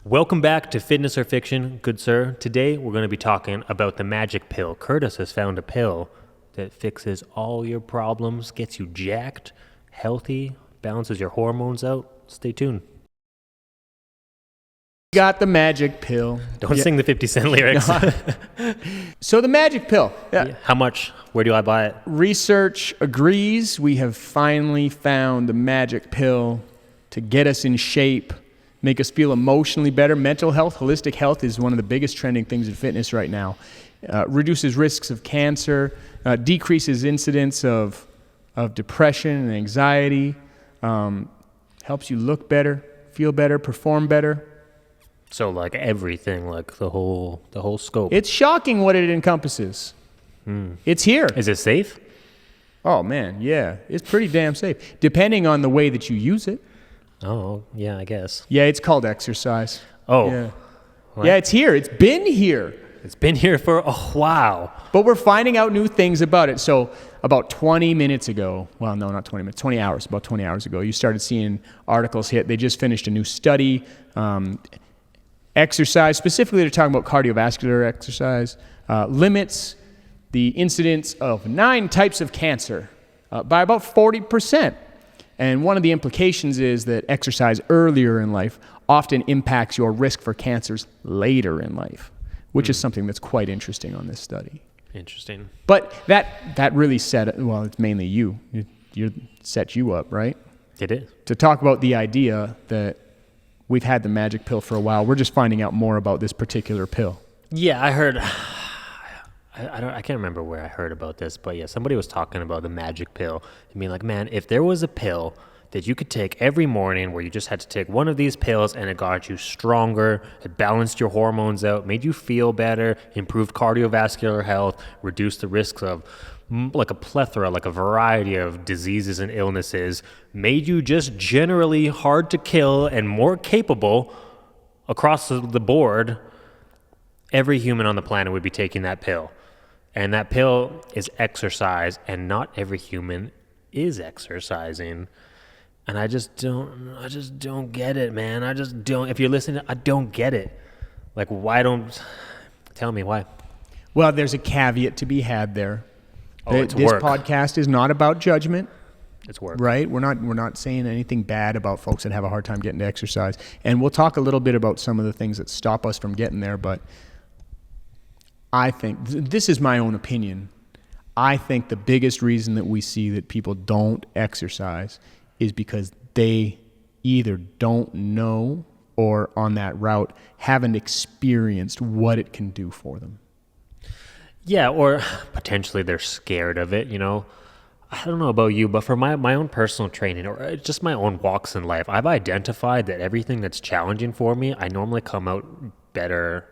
Welcome back to Fitness or Fiction, good sir. Today we're going to be talking about the magic pill. Curtis has found a pill that fixes all your problems, gets you jacked, healthy, balances your hormones out. Stay tuned. Got the magic pill. Don't sing the 50 Cent lyrics. So the magic pill. Yeah. How much? Where do I buy it? Research agrees. We have finally found the magic pill to get us in shape, make us feel emotionally better. Mental health, holistic health is one of the biggest trending things in fitness right now. Reduces risks of cancer, decreases incidence of depression and anxiety, helps you look better, feel better, perform better. So like everything, like the whole scope. It's shocking what it encompasses. It's here. Is it safe? Oh man, yeah. It's pretty damn safe, depending on the way that you use it. Oh, yeah, I guess. Yeah, it's called exercise. Oh. Yeah. Yeah, it's here. It's been here. It's been here for a while. But we're finding out new things about it. So about 20 minutes ago, well, no, not 20 minutes, 20 hours, about 20 hours ago, you started seeing articles hit. They just finished a new study. Exercise, specifically they're talking about cardiovascular exercise, limits the incidence of 9 types of cancer by about 40%. And one of the implications is that exercise earlier in life often impacts your risk for cancers later in life, which is something that's quite interesting on this study. Interesting. But that really set, well, it's mainly you set you up, right? Did it? To talk about the idea that we've had the magic pill for a while. We're just finding out more about this particular pill. Yeah, I heard. I can't remember where I heard about this, but yeah, somebody was talking about the magic pill. I mean, like, man, if there was a pill that you could take every morning where you just had to take one of these pills and it got you stronger, it balanced your hormones out, made you feel better, improved cardiovascular health, reduced the risks of like a plethora, like a variety of diseases and illnesses, made you just generally hard to kill and more capable across the board, every human on the planet would be taking that pill. And that pill is exercise, and not every human is exercising. And I just don't get it, man. I just don't. If you're listening, I don't get it. Like, tell me why. Well, there's a caveat to be had there. It's this work. podcast is not about judgment. It's work. Right? We're not saying anything bad about folks that have a hard time getting to exercise. And we'll talk a little bit about some of the things that stop us from getting there, but I think, this is my own opinion, I think the biggest reason that we see that people don't exercise is because they either don't know or on that route haven't experienced what it can do for them. Yeah, or potentially they're scared of it, you know. I don't know about you, but for my own personal training or just my own walks in life, I've identified that everything that's challenging for me, I normally come out better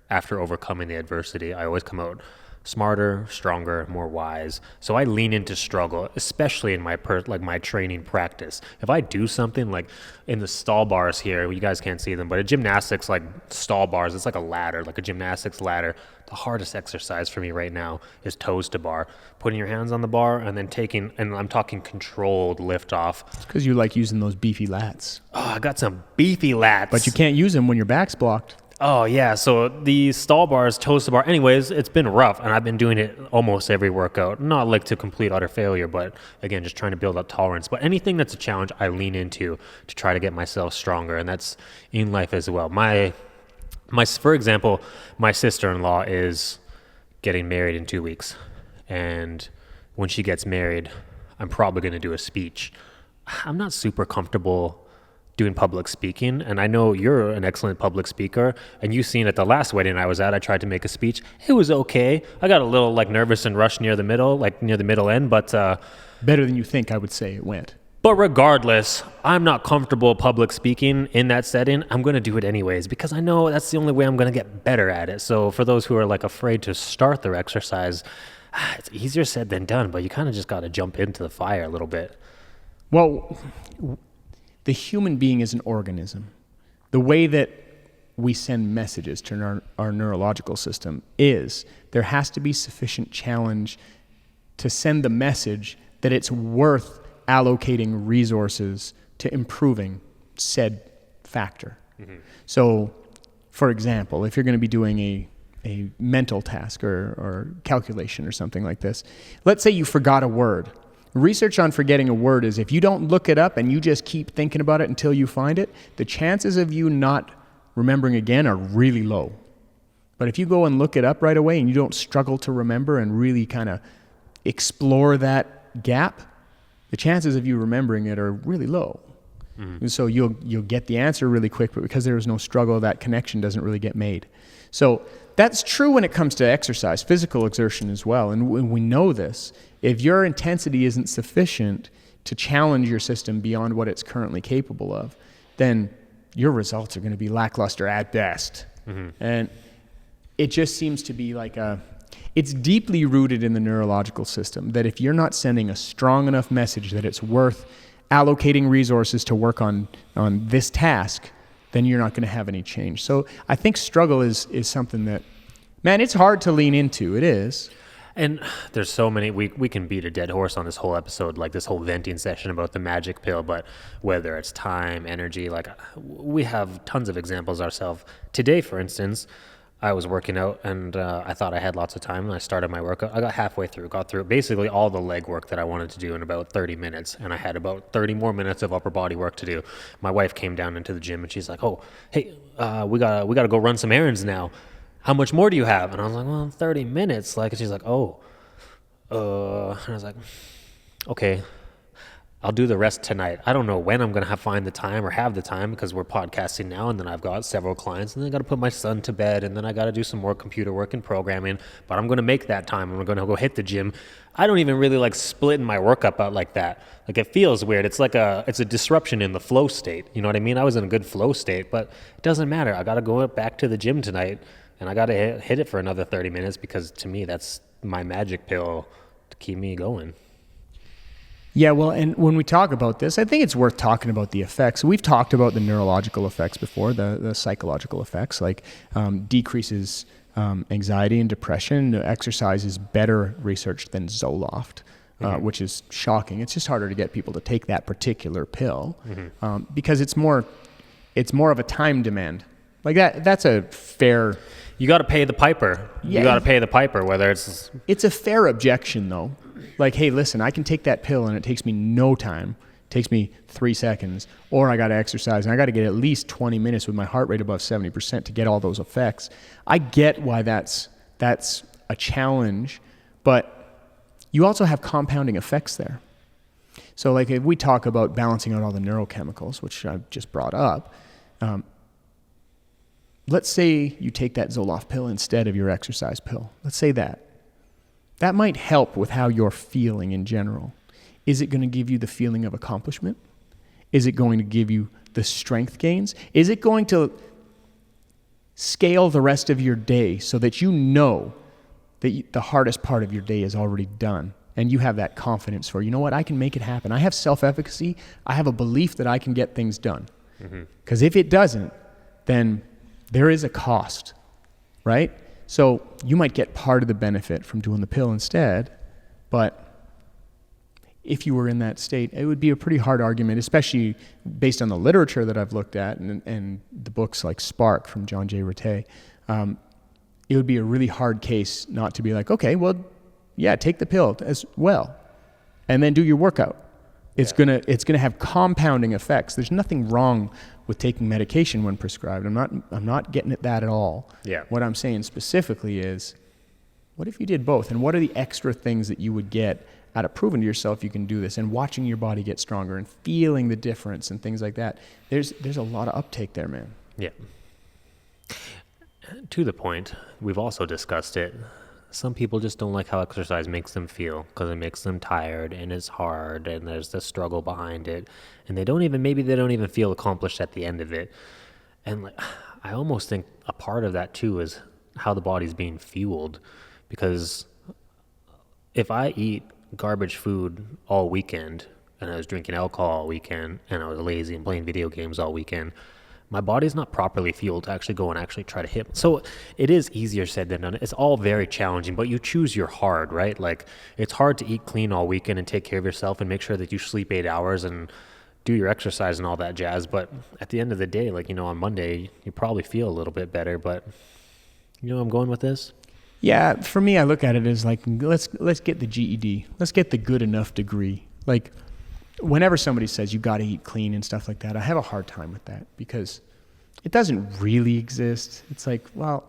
after overcoming the adversity. I always come out smarter, stronger, more wise. So I lean into struggle, especially in my my training practice. If I do something like in the stall bars here, you guys can't see them, but a gymnastics like stall bars, it's like a ladder, like a gymnastics ladder. The hardest exercise for me right now is toes to bar. Putting your hands on the bar and then taking, and I'm talking controlled lift off. It's because you like using those beefy lats. Oh, I got some beefy lats. But you can't use them when your back's blocked. Oh, yeah. So the stall bars, toes to bar. Anyways, it's been rough, and I've been doing it almost every workout. Not like to complete utter failure, but again, just trying to build up tolerance. But anything that's a challenge, I lean into to try to get myself stronger, and that's in life as well. For example, my sister-in-law is getting married in 2 weeks, and when she gets married, I'm probably going to do a speech. I'm not super comfortable doing public speaking, and I know you're an excellent public speaker, and you've seen at the last wedding I was at, I tried to make a speech. It was okay. I got a little nervous and rushed near the middle end, but better than you think, I would say it went. But regardless, I'm not comfortable public speaking in that setting. I'm going to do it anyways because I know that's the only way I'm going to get better at it. So for those who are afraid to start their exercise, it's easier said than done, but you kind of just got to jump into the fire a little bit. Well, the human being is an organism. The way that we send messages to our neurological system is there has to be sufficient challenge to send the message that it's worth allocating resources to improving said factor. Mm-hmm. So for example, if you're going to be doing a mental task or calculation or something like this, let's say you forgot a word. Research on forgetting a word is if you don't look it up and you just keep thinking about it until you find it, the chances of you not remembering again are really low. But if you go and look it up right away and you don't struggle to remember and really kind of explore that gap, the chances of you remembering it are really low. And so you'll get the answer really quick, but because there is no struggle, that connection doesn't really get made. So that's true when it comes to exercise, physical exertion as well. And we know this. If your intensity isn't sufficient to challenge your system beyond what it's currently capable of, then your results are going to be lackluster at best. And it just seems to be like it's deeply rooted in the neurological system that if you're not sending a strong enough message that it's worth allocating resources to work on this task, then you're not going to have any change. So I think struggle is something that, man, it's hard to lean into. It is. And there's so many, we can beat a dead horse on this whole episode, like this whole venting session about the magic pill, but whether it's time, energy, like we have tons of examples ourselves. Today, for instance, I was working out and I thought I had lots of time and I started my workout. I got halfway through, got through basically all the leg work that I wanted to do in about 30 minutes. And I had about 30 more minutes of upper body work to do. My wife came down into the gym and she's like, oh, hey, we gotta go run some errands now. How much more do you have? And I was like, well, 30 minutes. Like, and she's like, oh, and I was like, okay, I'll do the rest tonight. I don't know when I'm going to find the time or have the time because we're podcasting now and then I've got several clients and then I got to put my son to bed and then I got to do some more computer work and programming, but I'm going to make that time and we're going to go hit the gym. I don't even really like splitting my workup out like that. Like it feels weird. It's like it's a disruption in the flow state. You know what I mean? I was in a good flow state, but it doesn't matter. I got to go back to the gym tonight and I got to hit it for another 30 minutes because to me, that's my magic pill to keep me going. Yeah, well, and when we talk about this, I think it's worth talking about the effects. We've talked about the neurological effects before, the psychological effects, like decreases anxiety and depression. Exercise is better researched than Zoloft, which is shocking. It's just harder to get people to take that particular pill because it's more of a time demand. Like that's a fair... You got to pay the piper. Yeah. You got to pay the piper, whether it's... It's a fair objection, though. Like, hey, listen, I can take that pill and it takes me no time. It takes me 3 seconds. Or I got to exercise and I got to get at least 20 minutes with my heart rate above 70% to get all those effects. I get why that's a challenge, but you also have compounding effects there. So, like, if we talk about balancing out all the neurochemicals, which I've just brought up, let's say you take that Zoloft pill instead of your exercise pill. Let's say that. That might help with how you're feeling in general. Is it going to give you the feeling of accomplishment? Is it going to give you the strength gains? Is it going to scale the rest of your day so that you know that the hardest part of your day is already done and you have that confidence for, you know what, I can make it happen. I have self-efficacy. I have a belief that I can get things done. Because if it doesn't, then there is a cost, right? So you might get part of the benefit from doing the pill instead, but if you were in that state, it would be a pretty hard argument, especially based on the literature that I've looked at and the books like Spark from John J. Rattay. It would be a really hard case not to be like, okay, well, yeah, take the pill as well, and then do your workout. It's gonna have compounding effects. There's nothing wrong with taking medication when prescribed. I'm not getting at that at all. Yeah. What I'm saying specifically is, what if you did both? And what are the extra things that you would get out of proving to yourself you can do this and watching your body get stronger and feeling the difference and things like that? There's a lot of uptake there, man. Yeah. To the point, we've also discussed it. Some people just don't like how exercise makes them feel because it makes them tired and it's hard and there's the struggle behind it. And maybe they don't even feel accomplished at the end of it. And like, I almost think a part of that too is how the body's being fueled. Because if I eat garbage food all weekend and I was drinking alcohol all weekend and I was lazy and playing video games all weekend, my body's not properly fueled to actually go and actually try to hit. So it is easier said than done. It's all very challenging, but you choose your hard, right? Like it's hard to eat clean all weekend and take care of yourself and make sure that you sleep 8 hours and do your exercise and all that jazz. But at the end of the day, like, on Monday, you probably feel a little bit better. But I'm going with this. Yeah, for me, I look at it as like, let's get the GED. Let's get the good enough degree. Like, whenever somebody says you got to eat clean and stuff like that, I have a hard time with that because it doesn't really exist. It's like, well,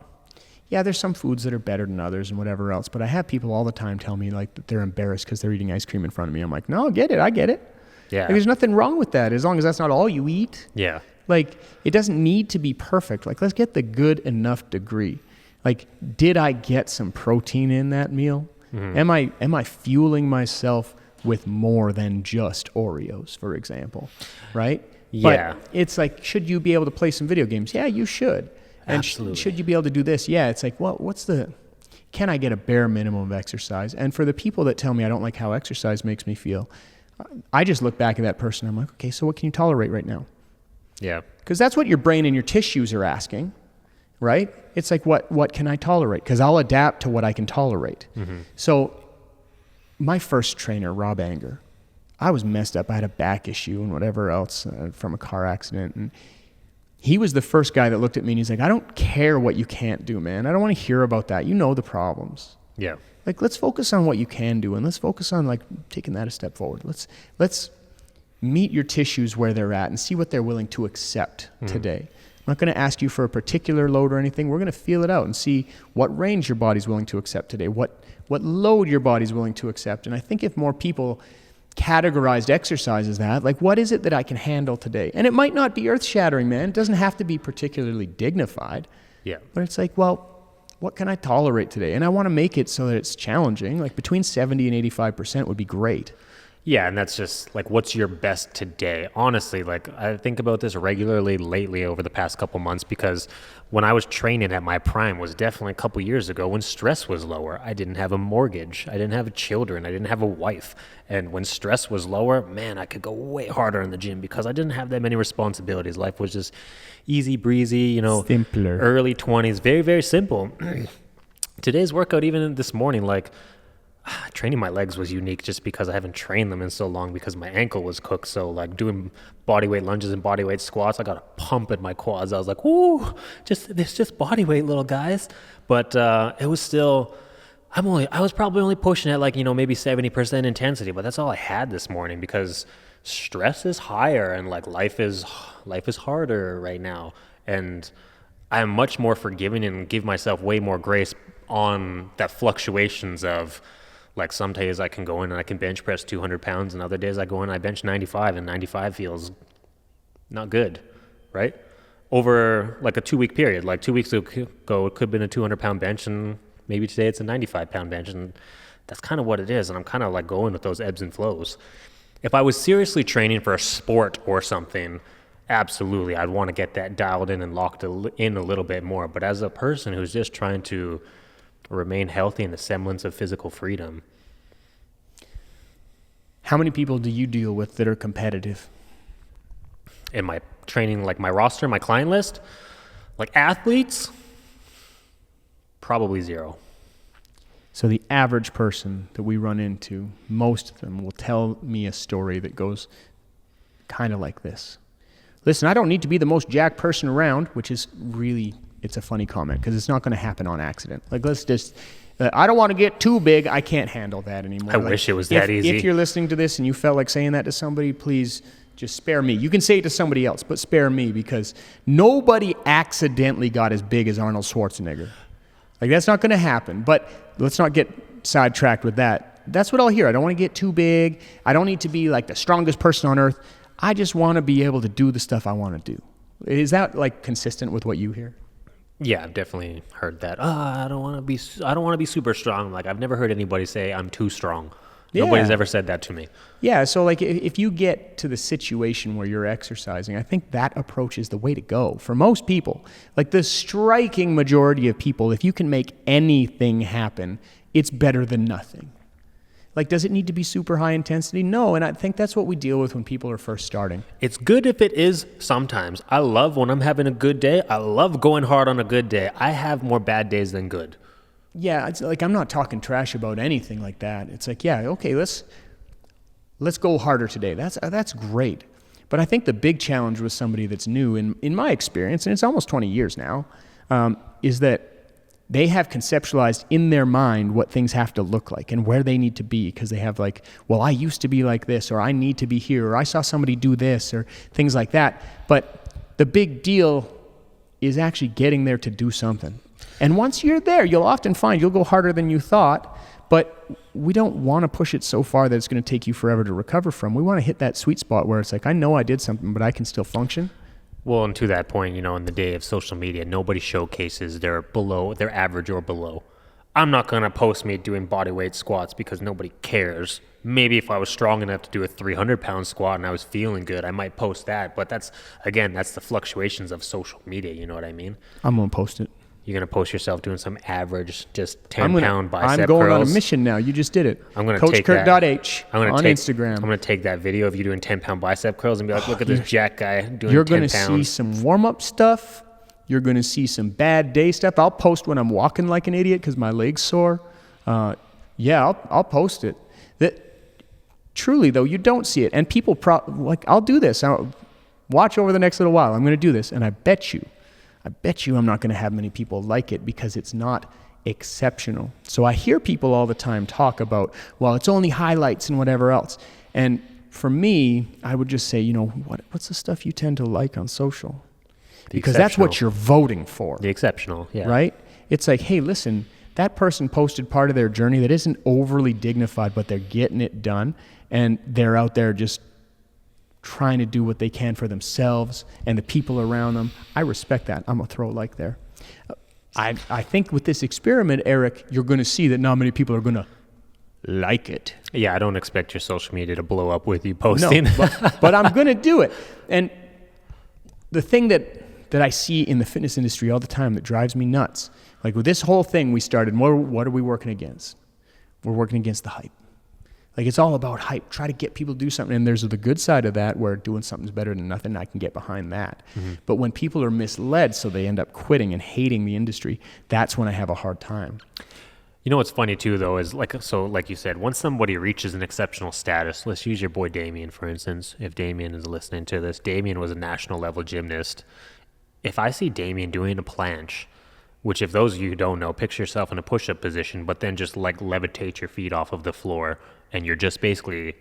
yeah, there's some foods that are better than others and whatever else, but I have people all the time tell me like that they're embarrassed because they're eating ice cream in front of me. I'm like, no, I get it. Yeah. Like, there's nothing wrong with that as long as that's not all you eat. Yeah. Like, it doesn't need to be perfect. Like, let's get the good enough degree. Like, did I get some protein in that meal? Mm-hmm. Am I fueling myself with more than just Oreos, for example, right? Yeah. But it's like, should you be able to play some video games? Yeah, you should. And should you be able to do this? Yeah, it's like, well, can I get a bare minimum of exercise? And for the people that tell me I don't like how exercise makes me feel, I just look back at that person. I'm like, okay, so what can you tolerate right now? Yeah. Because that's what your brain and your tissues are asking, right? It's like, what can I tolerate? Because I'll adapt to what I can tolerate. Mm-hmm. So my first trainer, Rob Anger, I was messed up. I had a back issue and whatever else from a car accident. And he was the first guy that looked at me and he's like, I don't care what you can't do, man. I don't want to hear about that. You know the problems. Yeah. Like, let's focus on what you can do and let's focus on like taking that a step forward. Let's meet your tissues where they're at and see what they're willing to accept today. I'm not going to ask you for a particular load or anything. We're going to feel it out and see what range your body's willing to accept today, what load your body's willing to accept. And I think if more people categorized exercise as that, like, what is it that I can handle today? And it might not be earth-shattering, man. It doesn't have to be particularly dignified. Yeah. But it's like, well, what can I tolerate today? And I want to make it so that it's challenging. Like, between 70 and 85% would be great. Yeah, and that's just like, what's your best today? Honestly, like, I think about this regularly lately over the past couple months because when I was training at my prime was definitely a couple years ago when stress was lower. I didn't have a mortgage. I didn't have children. I didn't have a wife. And when stress was lower, man, I could go way harder in the gym because I didn't have that many responsibilities. Life was just easy breezy, simpler. Early 20s, very, very simple. Today's workout, even this morning, like, training my legs was unique just because I haven't trained them in so long because my ankle was cooked. So like doing body weight lunges and body weight squats, I got a pump in my quads. I was like, "Ooh, it's just body weight, little guys." But it was still, I was probably only pushing at like, maybe 70% intensity, but that's all I had this morning because stress is higher and like life is harder right now. And I'm much more forgiving and give myself way more grace on that fluctuations of, like, some days I can go in and I can bench press 200 pounds, and other days I go in and I bench 95, and 95 feels not good, right? Over like a 2-week period, like 2 weeks ago, it could have been a 200-pound bench, and maybe today it's a 95-pound bench, and that's kind of what it is, and I'm kind of like going with those ebbs and flows. If I was seriously training for a sport or something, absolutely, I'd want to get that dialed in and locked in a little bit more, but as a person who's just trying to remain healthy in the semblance of physical freedom. How many people do you deal with that are competitive? In my training, like my roster, my client list, like athletes, probably 0. So the average person that we run into, most of them will tell me a story that goes kind of like this. Listen, I don't need to be the most jacked person around, which is really, it's a funny comment because it's not going to happen on accident. Like, let's just, I don't want to get too big. I can't handle that anymore. I wish it was that easy. If you're listening to this and you felt like saying that to somebody, please just spare me. You can say it to somebody else, but spare me because nobody accidentally got as big as Arnold Schwarzenegger. Like, that's not going to happen. But let's not get sidetracked with that. That's what I'll hear. I don't want to get too big. I don't need to be like the strongest person on earth. I just want to be able to do the stuff I want to do. Is that like consistent with what you hear? Yeah, I've definitely heard that. I don't want to be super strong. Like, I've never heard anybody say I'm too strong. Yeah. Nobody's ever said that to me. Yeah, so like if you get to the situation where you're exercising, I think that approach is the way to go for most people. Like the striking majority of people, if you can make anything happen, it's better than nothing. Like, does it need to be super high intensity? No, and I think that's what we deal with when people are first starting. It's good if it is sometimes. I love when I'm having a good day. I love going hard on a good day. I have more bad days than good. Yeah, it's like I'm not talking trash about anything like that. It's like, yeah, okay, let's go harder today. That's great. But I think the big challenge with somebody that's new, in my experience, and it's almost 20 years now, is that they have conceptualized in their mind what things have to look like and where they need to be, because they have like, well, I used to be like this, or I need to be here, or I saw somebody do this, or things like that. But the big deal is actually getting there to do something. And once you're there, you'll often find you'll go harder than you thought, but we don't want to push it so far that it's going to take you forever to recover from. We want to hit that sweet spot where it's like, I know I did something, but I can still function. Well, and to that point, in the day of social media, nobody showcases their average or below. I'm not going to post me doing bodyweight squats because nobody cares. Maybe if I was strong enough to do a 300-pound squat and I was feeling good, I might post that. But that's the fluctuations of social media, you know what I mean? I'm going to post it. You're going to post yourself doing some average, just 10-pound bicep curls? I'm going on a mission now. You just did it. I'm going to take CoachCurt.h on Instagram. I'm going to take that video of you doing 10-pound bicep curls and be like, look at this jack guy doing 10 pounds. You're going to see some warm-up stuff. You're going to see some bad day stuff. I'll post when I'm walking like an idiot because my leg's sore. I'll post it. Truly, though, you don't see it. And people, I'll do this. I'll watch over the next little while. I'm going to do this. And I bet you I'm not going to have many people like it because it's not exceptional. So I hear people all the time talk about, well, it's only highlights and whatever else. And for me, I would just say, what's the stuff you tend to like on social? Because that's what you're voting for. The exceptional, yeah. Right? It's like, hey, listen, that person posted part of their journey that isn't overly dignified, but they're getting it done. And they're out there just trying to do what they can for themselves and the people around them. I respect that. I'm going to throw a like there. I think with this experiment, Eric, you're going to see that not many people are going to like it. Yeah, I don't expect your social media to blow up with you posting. No, but I'm going to do it. And the thing that I see in the fitness industry all the time that drives me nuts, like with this whole thing we started, what are we working against? We're working against the hype. Like, it's all about hype. Try to get people to do something. And there's the good side of that where doing something's better than nothing. I can get behind that. Mm-hmm. But when people are misled, so they end up quitting and hating the industry, that's when I have a hard time. You know what's funny too, though, is like you said, once somebody reaches an exceptional status, let's use your boy Damien, for instance. If Damien is listening to this, Damien was a national level gymnast. If I see Damien doing a planche, which if those of you who don't know, picture yourself in a push-up position, but then just like levitate your feet off of the floor, and you're just basically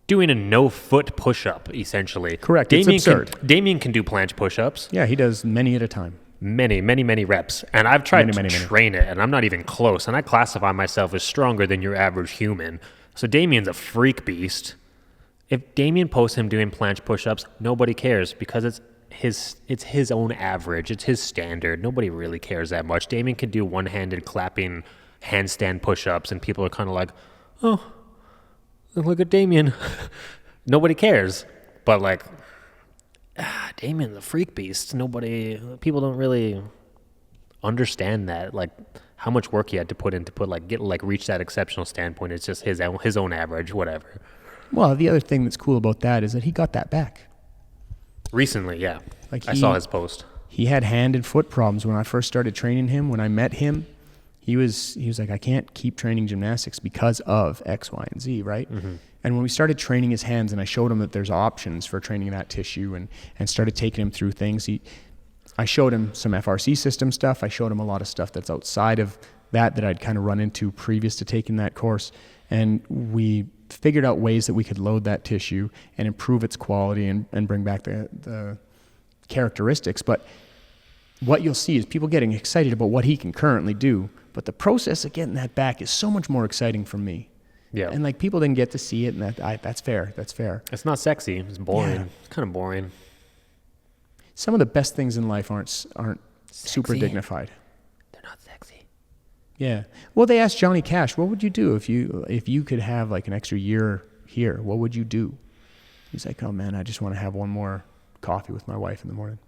doing a no-foot push-up, essentially. Correct. It's absurd. Damien can do planche push-ups. Yeah, he does many at a time. Many reps. And I've tried to train it, and I'm not even close. And I classify myself as stronger than your average human. So Damien's a freak beast. If Damien posts him doing planche push-ups, nobody cares because it's his own average. It's his standard. Nobody really cares that much. Damien can do one-handed clapping handstand push-ups, and people are kind of like, oh, look at Damien. Nobody cares. But like, Damien's a freak beast. People don't really understand that, like how much work he had to put in to reach that exceptional standpoint. It's just his own average, whatever. Well, the other thing that's cool about that is that he got that back. Recently, yeah. I saw his post. He had hand and foot problems when I first started training him. When I met him, he was like, I can't keep training gymnastics because of X, Y, and Z, right? Mm-hmm. And when we started training his hands and I showed him that there's options for training that tissue and started taking him through things, I showed him some FRC system stuff. I showed him a lot of stuff that's outside of that I'd kind of run into previous to taking that course. And we figured out ways that we could load that tissue and improve its quality and bring back the characteristics. But what you'll see is people getting excited about what he can currently do, but the process of getting that back is so much more exciting for me. Yeah. And like people didn't get to see it, and that's fair. That's fair. It's not sexy. It's boring. Yeah. It's kind of boring. Some of the best things in life aren't super dignified. They're not sexy. Yeah. Well, they asked Johnny Cash, what would you do if you could have like an extra year here? What would you do? He's like, oh man, I just want to have one more coffee with my wife in the morning.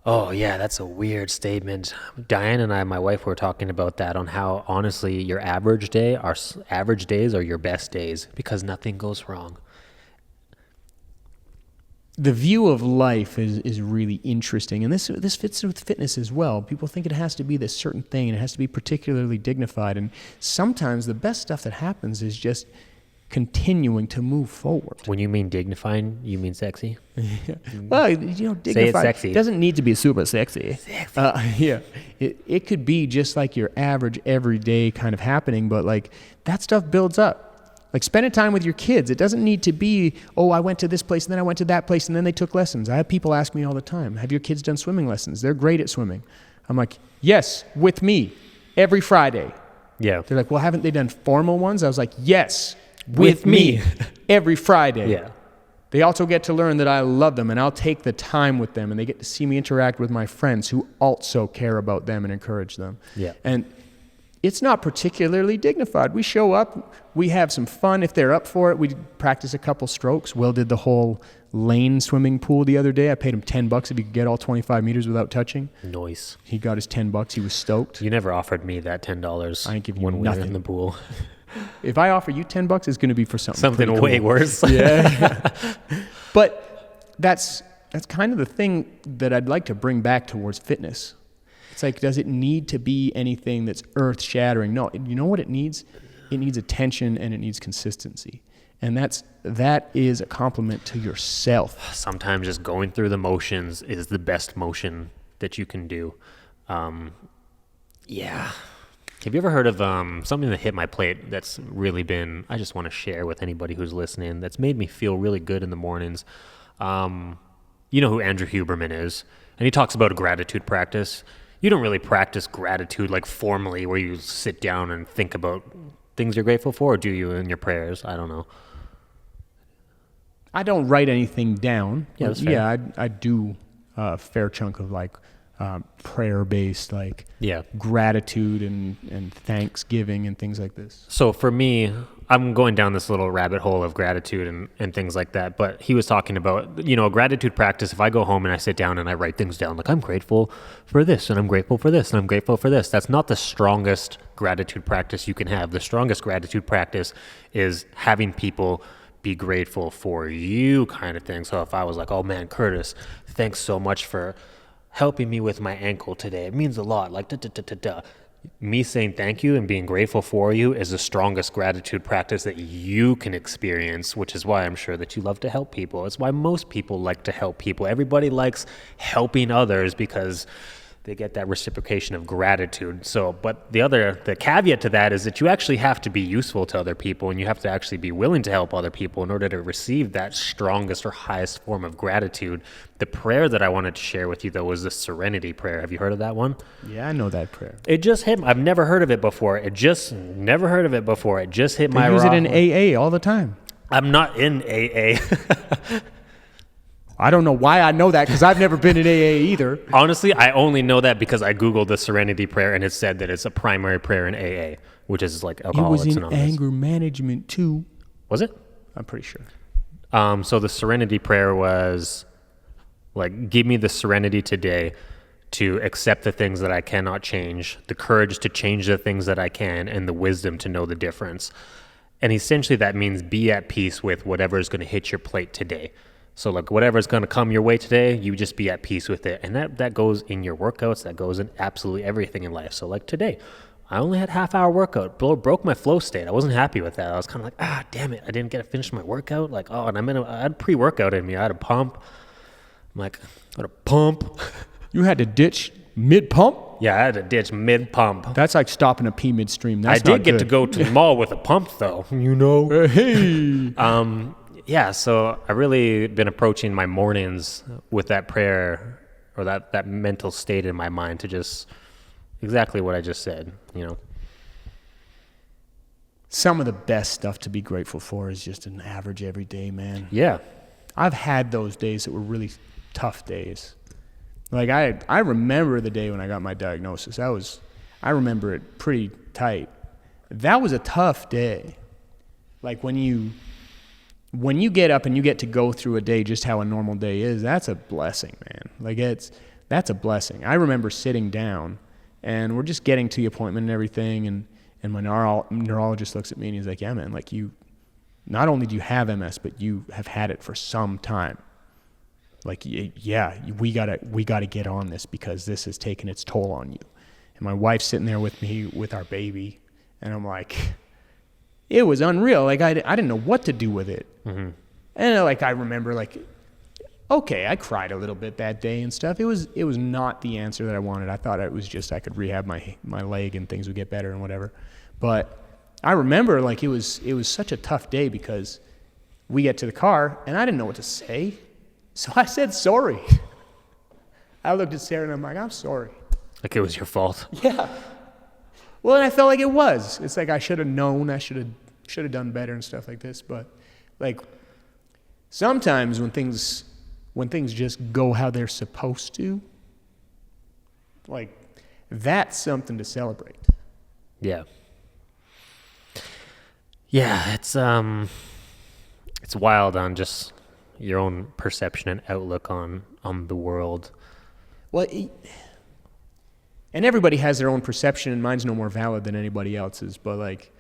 Oh yeah, that's a weird statement. Diane and I, my wife, were talking about that on how honestly your average days are your best days because nothing goes wrong. The view of life is really interesting, and this fits with fitness as well. People think it has to be this certain thing, and it has to be particularly dignified, and sometimes the best stuff that happens is just continuing to move forward. When you mean dignified, you mean sexy? Well, dignified. Say it sexy. Doesn't need to be super sexy. Yeah. It could be just like your average everyday kind of happening, but like that stuff builds up. Like spending time with your kids. It doesn't need to be, oh, I went to this place and then I went to that place and then they took lessons. I have people ask me all the time, have your kids done swimming lessons? They're great at swimming. I'm like, yes, with me, every Friday. Yeah. They're like, well, haven't they done formal ones? I was like, yes, with me, every Friday. Yeah. They also get to learn that I love them and I'll take the time with them and they get to see me interact with my friends who also care about them and encourage them. Yeah. And it's not particularly dignified. We show up, we have some fun. If they're up for it, we practice a couple strokes. Will did the whole lane swimming pool the other day. I paid him $10 if he could get all 25 meters without touching. Nice. He got his $10. He was stoked. You never offered me that $10. I ain't giving you when we nothing. were in the pool. If I offer you $10, it's going to be for something Something pretty way cool. worse. Yeah. But that's kind of the thing that I'd like to bring back towards fitness. It's like, does it need to be anything that's earth-shattering? No. You know what it needs? It needs attention and it needs consistency. And that is a compliment to yourself. Sometimes just going through the motions is the best motion that you can do. Yeah. Have you ever heard of something that hit my plate that's really been, I just want to share with anybody who's listening, that's made me feel really good in the mornings? You know who Andrew Huberman is, and he talks about a gratitude practice. You don't really practice gratitude like formally where you sit down and think about things you're grateful for, or do you in your prayers? I don't know. I don't write anything down. Yeah, that's fair. Yeah, I do a fair chunk of like prayer-based, like gratitude and thanksgiving and things like this. So for me, I'm going down this little rabbit hole of gratitude and things like that. But he was talking about, a gratitude practice. If I go home and I sit down and I write things down, like I'm grateful for this and I'm grateful for this and I'm grateful for this. That's not the strongest gratitude practice you can have. The strongest gratitude practice is having people be grateful for you kind of thing. So if I was like, oh man, Curtis, thanks so much for helping me with my ankle today. It means a lot. Like, me saying thank you and being grateful for you is the strongest gratitude practice that you can experience, which is why I'm sure that you love to help people. It's why most people like to help people. Everybody likes helping others because they get that reciprocation of gratitude. So, but the caveat to that is that you actually have to be useful to other people and you have to actually be willing to help other people in order to receive that strongest or highest form of gratitude. The prayer that I wanted to share with you, though, was the Serenity Prayer. Have you heard of that one? Yeah, I know that prayer. It just hit me. I've never heard of it before. It just hit my They use it in AA all the time. I'm not in AA. I don't know why I know that because I've never been in AA either. Honestly, I only know that because I Googled the Serenity Prayer and it said that it's a primary prayer in AA, which is like Alcoholics It was in Anonymous. anger management too. Was it? I'm pretty sure. So the Serenity Prayer was like, give me the serenity today to accept the things that I cannot change, the courage to change the things that I can, and the wisdom to know the difference. And essentially that means be at peace with whatever is going to hit your plate today. So like whatever's going to come your way today, you just be at peace with it. And that goes in your workouts, that goes in absolutely everything in life. So like today, I only had half-hour workout, broke my flow state. I wasn't happy with that. I was kind of like, damn it, I didn't get to finish my workout. Like, and I had pre-workout in me. I had a pump. I'm like, I had a pump. You had to ditch mid-pump? Yeah, I had to ditch mid-pump. That's like stopping a pee midstream. That's I did get to go to the mall with a pump, though. Hey. Yeah, so I really been approaching my mornings with that prayer or that mental state in my mind to just exactly what I just said, Some of the best stuff to be grateful for is just an average everyday, man. Yeah. I've had those days that were really tough days. Like I remember the day when I got my diagnosis. I remember it pretty tight. That was a tough day. Like when you get up and you get to go through a day just how a normal day is, that's a blessing, man. Like that's a blessing. I remember sitting down and we're just getting to the appointment and everything, and my neurologist looks at me and he's like, yeah, man, like you, not only do you have MS, but you have had it for some time. Like, yeah, we gotta get on this because this has taken its toll on you. And my wife's sitting there with me with our baby, and I'm like, it was unreal. Like I didn't know what to do with it. Mm-hmm. And like I remember like, okay, I cried a little bit that day and stuff. It was not the answer that I wanted. I thought it was just I could rehab my leg and things would get better and whatever. But I remember like it was such a tough day because we get to the car and I didn't know what to say. So I said sorry. I looked at Sarah and I'm like, I'm sorry. Like it was your fault. Yeah. Well, and I felt like it was. It's like I should have known. I should have done better and stuff like this. But like sometimes when things just go how they're supposed to, like that's something to celebrate. Yeah. Yeah, it's wild on just your own perception and outlook on the world. Well, and everybody has their own perception, and mine's no more valid than anybody else's. But like,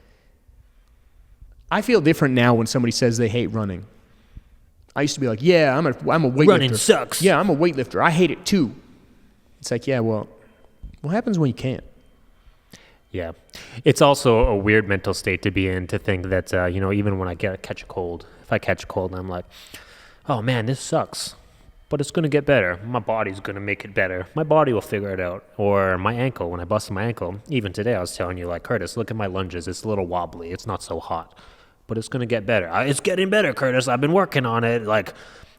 I feel different now when somebody says they hate running. I used to be like, yeah, I'm a weightlifter. Running sucks. Yeah, I'm a weightlifter. I hate it too. It's like, yeah, well, what happens when you can't? Yeah. It's also a weird mental state to be in, to think that, even when I catch a cold, if I catch a cold, I'm like, oh man, this sucks, but it's going to get better. My body's going to make it better. My body will figure it out. Or my ankle, when I busted my ankle, even today I was telling you, like, Curtis, look at my lunges. It's a little wobbly. It's not so hot, but it's going to get better. It's getting better, Curtis. I've been working on it. Like,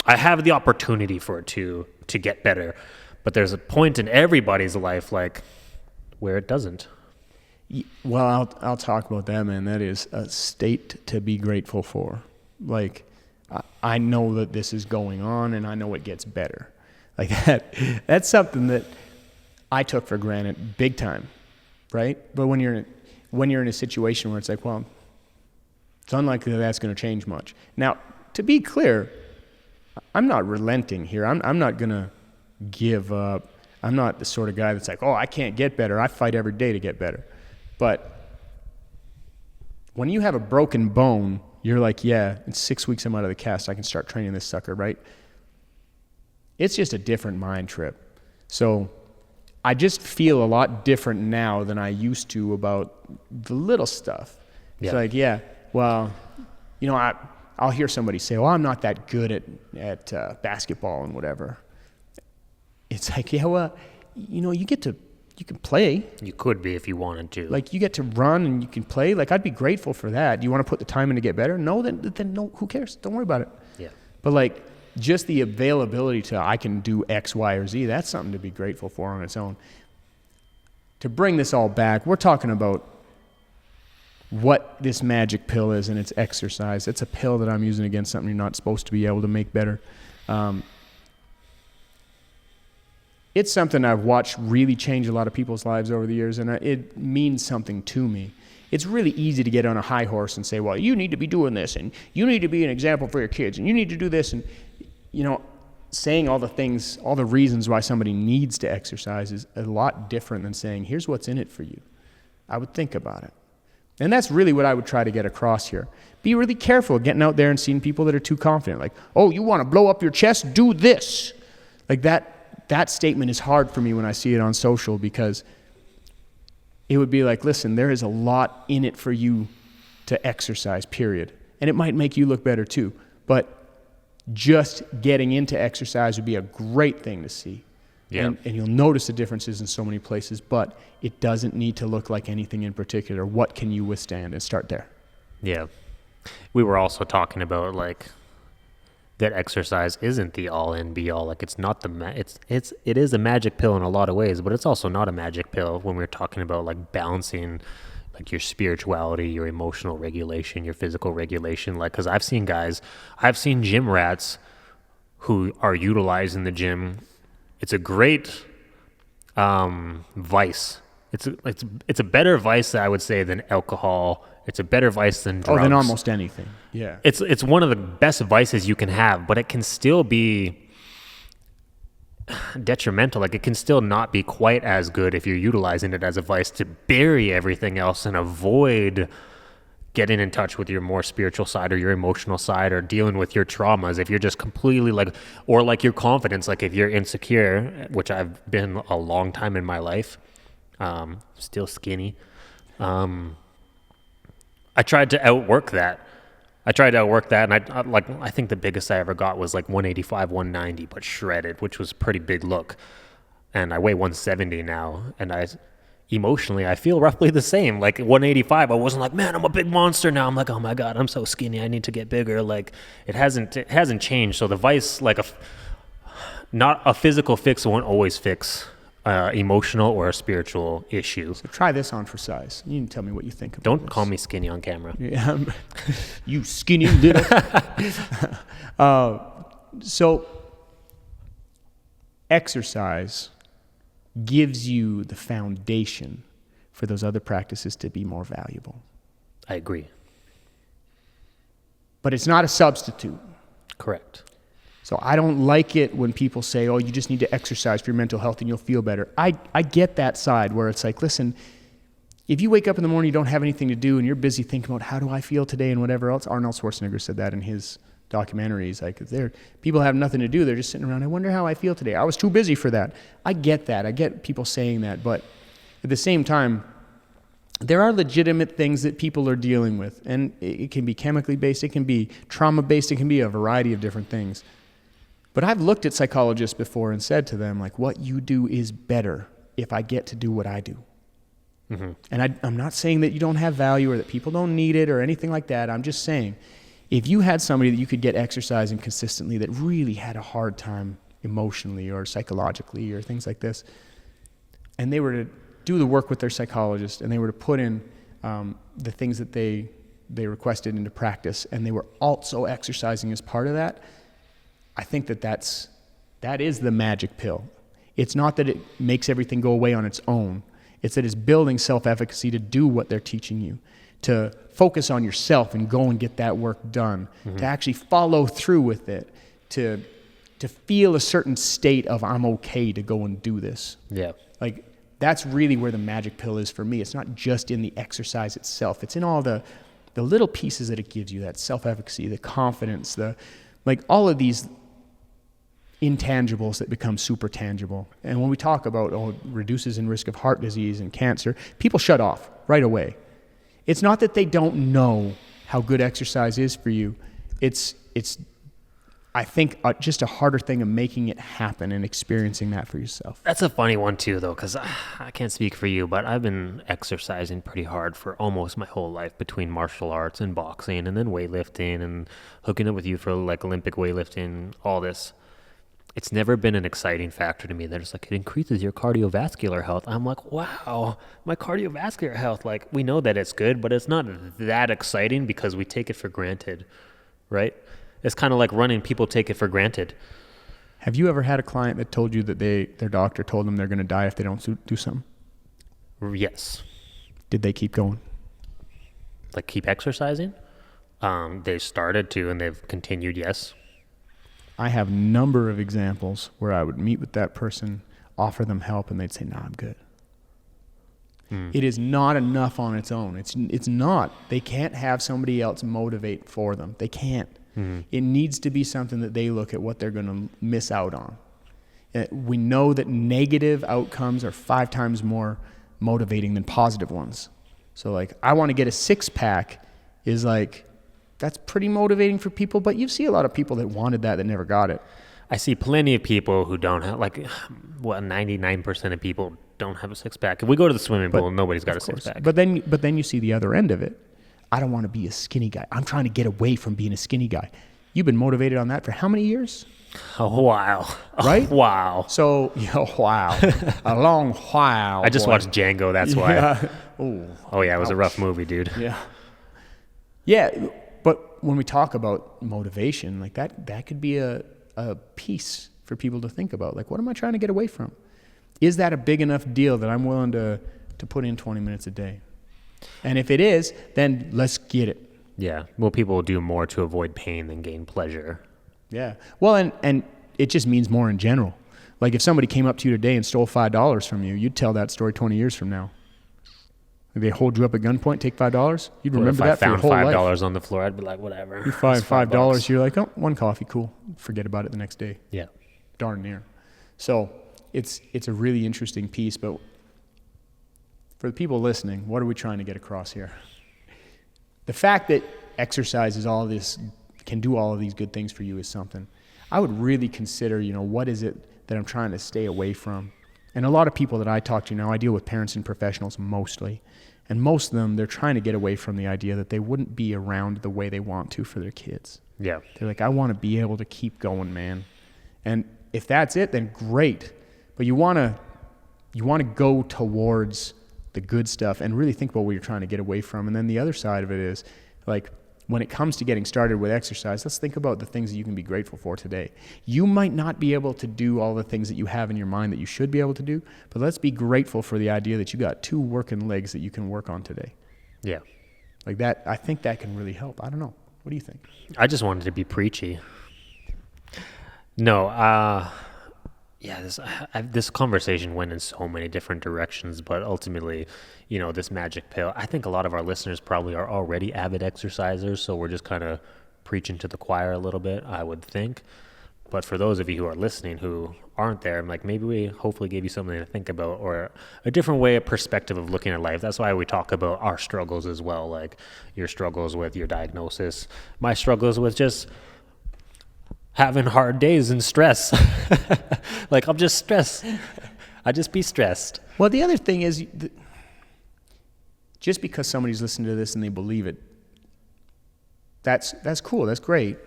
I have the opportunity for it to get better. But there's a point in everybody's life, like, where it doesn't. Well, I'll talk about that, man. That is a state to be grateful for. Like, I know that this is going on, and I know it gets better. Like that's something that I took for granted big time, right? But when you're in a situation where it's like, well, it's unlikely that that's going to change much. Now, to be clear, I'm not relenting here. I'm not going to give up. I'm not the sort of guy that's like, oh, I can't get better. I fight every day to get better. But when you have a broken bone, you're like, yeah, in 6 weeks I'm out of the cast. I can start training this sucker, right? It's just a different mind trip. So I just feel a lot different now than I used to about the little stuff. Yeah. It's like, yeah, well, I'll hear somebody say, well, I'm not that good at basketball and whatever. It's like, yeah, well, you can play. You could be if you wanted to. Like, you get to run and you can play. Like, I'd be grateful for that. Do you want to put the time in to get better? No, then no, who cares? Don't worry about it. Yeah. But, like, just the availability to I can do X, Y, or Z, that's something to be grateful for on its own. To bring this all back, we're talking about what this magic pill is, and it's exercise. It's a pill that I'm using against something you're not supposed to be able to make better. It's something I've watched really change a lot of people's lives over the years, and it means something to me. It's really easy to get on a high horse and say, well, you need to be doing this, and you need to be an example for your kids, and you need to do this. And, saying all the things, all the reasons why somebody needs to exercise is a lot different than saying, here's what's in it for you. I would think about it. And that's really what I would try to get across here. Be really careful getting out there and seeing people that are too confident. Like, oh, you want to blow up your chest? Do this. Like that statement is hard for me when I see it on social, because it would be like, listen, there is a lot in it for you to exercise, period. And it might make you look better too. But just getting into exercise would be a great thing to see. Yeah. And you'll notice the differences in so many places, but it doesn't need to look like anything in particular. What can you withstand? And start there. Yeah. We were also talking about, like, that exercise isn't the all-in be-all. Like, it's not it is a magic pill in a lot of ways, but it's also not a magic pill when we're talking about, like, balancing, like, your spirituality, your emotional regulation, your physical regulation. Like, because I've seen gym rats who are utilizing the gym. It's a great vice. It's a better vice, I would say, than alcohol. It's a better vice than drugs. Oh, than almost anything. Yeah. It's one of the best vices you can have, but it can still be detrimental. Like, it can still not be quite as good if you're utilizing it as a vice to bury everything else and avoid getting in touch with your more spiritual side or your emotional side, or dealing with your traumas. If you're just completely or your confidence, like if you're insecure, which I've been a long time in my life, still skinny. I tried to outwork that. And I think the biggest I ever got was like 185, 190, but shredded, which was a pretty big look. And I weigh 170 now, and emotionally, I feel roughly the same. Like 185, I wasn't like, man, I'm a big monster now. I'm like, oh my God, I'm so skinny. I need to get bigger. Like it hasn't changed. So the vice, not a physical fix won't always fix emotional or a spiritual issue. So try this on for size. You can tell me what you think about Don't this. call me skinny on camera. Yeah, you skinny little. So exercise gives you the foundation for those other practices to be more valuable. I agree. But it's not a substitute. Correct. So I don't like it when people say, oh, you just need to exercise for your mental health and you'll feel better. I get that side where it's like, listen, if you wake up in the morning, you don't have anything to do, and you're busy thinking about how do I feel today and whatever else. Arnold Schwarzenegger said that in his documentaries. Like, if people have nothing to do, they're just sitting around, I wonder how I feel today. I was too busy for that. I get that. I get people saying that. But at the same time, there are legitimate things that people are dealing with. And it can be chemically based. It can be trauma based. It can be a variety of different things. But I've looked at psychologists before and said to them, like, what you do is better if I get to do what I do. Mm-hmm. And I'm not saying that you don't have value or that people don't need it or anything like that. I'm just saying, if you had somebody that you could get exercising consistently that really had a hard time emotionally or psychologically or things like this, and they were to do the work with their psychologist and they were to put in the things that they requested into practice, and they were also exercising as part of that, I think that is the magic pill. It's not that it makes everything go away on its own. It's that it's building self-efficacy to do what they're teaching you, to focus on yourself and go and get that work done, mm-hmm. to actually follow through with it, to feel a certain state of I'm okay to go and do this. Yeah. Like, that's really where the magic pill is for me. It's not just in the exercise itself. It's in all the little pieces that it gives you, that self-efficacy, the confidence, all of these intangibles that become super tangible. And when we talk about, it reduces in risk of heart disease and cancer, people shut off right away. It's not that they don't know how good exercise is for you. It's I think, just a harder thing of making it happen and experiencing that for yourself. That's a funny one too, though, because I can't speak for you, but I've been exercising pretty hard for almost my whole life, between martial arts and boxing and then weightlifting and hooking up with you for like Olympic weightlifting, all this. It's never been an exciting factor to me. They're just like, it increases your cardiovascular health. I'm like, wow, my cardiovascular health. Like, we know that it's good, but it's not that exciting because we take it for granted, right? It's kind of like running. People take it for granted. Have you ever had a client that told you that their doctor told them they're going to die if they don't do something? Yes. Did they keep going? Like, keep exercising? They started to, and they've continued, yes. I have a number of examples where I would meet with that person, offer them help, and they'd say, "No, I'm good." It is not enough on its own. It's not. They can't have somebody else motivate for them. They can't. It needs to be something that they look at what they're going to miss out on. We know that negative outcomes are 5 times more motivating than positive ones. So, like, I want to get a 6-pack is like, that's pretty motivating for people, but you see a lot of people that wanted that never got it. I see plenty of people who don't have, 99% of people don't have a 6-pack. If we go to the swimming pool, nobody's got a 6-pack. But then you see the other end of it. I don't want to be a skinny guy. I'm trying to get away from being a skinny guy. You've been motivated on that for how many years? A while. Right? Wow. So, wow. A long while. I just watched Django, that's why. Yeah. Oh, yeah, it was a rough movie, dude. Yeah. Yeah, but when we talk about motivation, like that could be a piece for people to think about. Like, what am I trying to get away from? Is that a big enough deal that I'm willing to put in 20 minutes a day? And if it is, then let's get it. Yeah. Well, people will do more to avoid pain than gain pleasure. Yeah. Well, and it just means more in general. Like, if somebody came up to you today and stole $5 from you, you'd tell that story 20 years from now. If they hold you up at gunpoint, take $5, you'd remember that for your whole life. If I found $5 on the floor, I'd be like, whatever. You find $5, you're like, oh, one coffee, cool. Forget about it the next day. Yeah. Darn near. So it's a really interesting piece, but for the people listening, what are we trying to get across here? the fact that exercise is all this, can do all of these good things for you is something. I would really consider, what is it that I'm trying to stay away from? And a lot of people that I talk to now, I deal with parents and professionals mostly. And most of them, they're trying to get away from the idea that they wouldn't be around the way they want to for their kids. Yeah. They're like, I want to be able to keep going, man. And if that's it, then great. But you want to go towards the good stuff and really think about what you're trying to get away from. And then the other side of it is, like, when it comes to getting started with exercise, let's think about the things that you can be grateful for today. You might not be able to do all the things that you have in your mind that you should be able to do, but let's be grateful for the idea that you got 2 working legs that you can work on today. Yeah. Like that, I think that can really help. I don't know. What do you think? I just wanted to be preachy. No, this conversation went in so many different directions, but ultimately, this magic pill, I think a lot of our listeners probably are already avid exercisers, so we're just kind of preaching to the choir a little bit, I would think. But for those of you who are listening who aren't there, I'm like, maybe we hopefully gave you something to think about, or a different way, a perspective of looking at life. That's why we talk about our struggles as well, like your struggles with your diagnosis, my struggles with just having hard days and stress. Like, I'm just stressed. I just be stressed. Well, the other thing is, just because somebody's listening to this and they believe it, that's cool. That's great.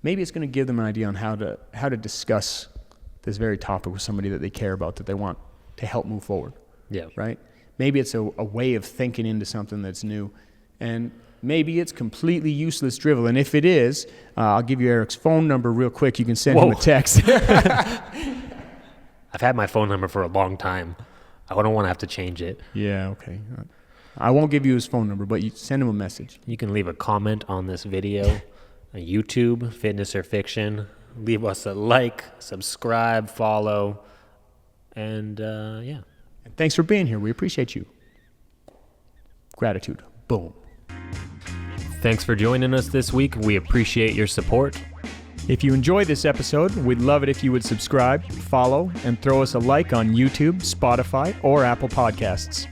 Maybe it's going to give them an idea on how to discuss this very topic with somebody that they care about, that they want to help move forward. Yeah. Right? Maybe it's a way of thinking into something that's new. And maybe it's completely useless drivel. And if it is, I'll give you Eric's phone number real quick. You can send him a text. I've had my phone number for a long time. I don't want to have to change it. Yeah, okay. I won't give you his phone number, but you send him a message. You can leave a comment on this video on YouTube, Fitness or Fiction. Leave us a like, subscribe, follow, and yeah. And thanks for being here. We appreciate you. Gratitude. Boom. Thanks for joining us this week. We appreciate your support. If you enjoyed this episode, we'd love it if you would subscribe, follow, and throw us a like on YouTube, Spotify, or Apple Podcasts.